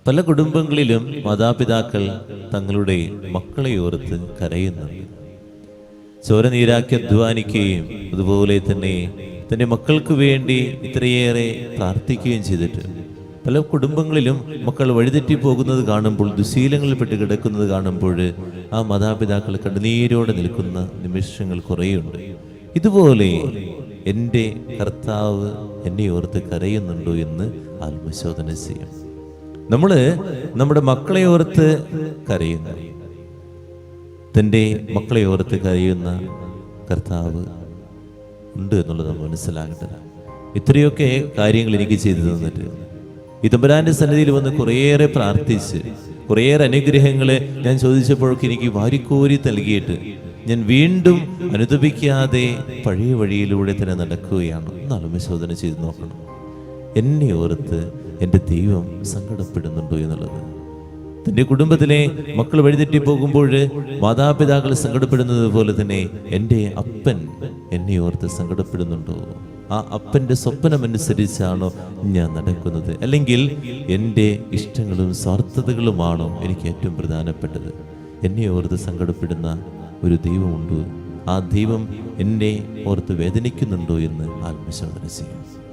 പല കുടുംബങ്ങളിലും മാതാപിതാക്കൾ തങ്ങളുടെ മക്കളെ ഓർത്ത് കരയുന്നുണ്ട്. ചോര നീരാക്കി അധ്വാനിക്കുകയും അതുപോലെ തന്നെ തൻ്റെ മക്കൾക്ക് വേണ്ടി ഇത്രയേറെ പ്രാർത്ഥിക്കുകയും ചെയ്തിട്ട് പല കുടുംബങ്ങളിലും മക്കൾ വഴിതെറ്റി പോകുന്നത് കാണുമ്പോൾ, ദുശീലങ്ങളിൽപ്പെട്ട് കിടക്കുന്നത് കാണുമ്പോൾ ആ മാതാപിതാക്കൾ കണ്ണുനീരോടെ നിൽക്കുന്ന നിമിഷങ്ങൾ കുറേയുണ്ട്. ഇതുപോലെ എൻ്റെ കർത്താവ് എന്നെ ഓർത്ത് കരയുന്നുണ്ടോ എന്ന് ആത്മശോധന ചെയ്യും. നമ്മൾ നമ്മുടെ മക്കളെ ഓർത്ത് കരയുന്നു. തൻ്റെ മക്കളെ ഓർത്ത് കരയുന്ന കർത്താവ് ഉണ്ട് എന്നുള്ളത് നമ്മൾ മനസ്സിലാകേണ്ടത്. ഇത്രയൊക്കെ കാര്യങ്ങൾ എനിക്ക് ചെയ്തു തന്നിട്ട് ഈ തമ്പുരാന്റെ സന്നിധിയിൽ വന്ന് കുറേയേറെ പ്രാർത്ഥിച്ച് കുറേയേറെ അനുഗ്രഹങ്ങൾ ഞാൻ ചോദിച്ചപ്പോഴൊക്കെ എനിക്ക് വാരിക്കോരി നൽകിയിട്ട് ഞാൻ വീണ്ടും അനുതപിക്കാതെ പഴയ വഴിയിലൂടെ തന്നെ നടക്കുകയാണ്. ഒന്ന് ആത്മശോധന ചെയ്ത് നോക്കണം. എന്നെ ഓർത്ത് എൻ്റെ ദൈവം സങ്കടപ്പെടുന്നുണ്ടോ എന്നുള്ളത്. തൻ്റെ കുടുംബത്തിലെ മക്കൾ വഴിതെറ്റി പോകുമ്പോൾ മാതാപിതാക്കൾ സങ്കടപ്പെടുന്നത് പോലെ തന്നെ എൻ്റെ അപ്പൻ എന്നെ ഓർത്ത് സങ്കടപ്പെടുന്നുണ്ടോ? ആ അപ്പൻ്റെ സ്വപ്നമനുസരിച്ചാണോ ഞാൻ നടക്കുന്നത്? അല്ലെങ്കിൽ എൻ്റെ ഇഷ്ടങ്ങളും സ്വാർത്ഥതകളുമാണോ എനിക്ക് ഏറ്റവും പ്രധാനപ്പെട്ടത്? എന്നെ ഓർത്ത് സങ്കടപ്പെടുന്ന ഒരു ദൈവമുണ്ട്. ആ ദൈവം എന്നെ ഓർത്ത് വേദനിക്കുന്നുണ്ടോ എന്ന് ആത്മശോധന ചെയ്യും.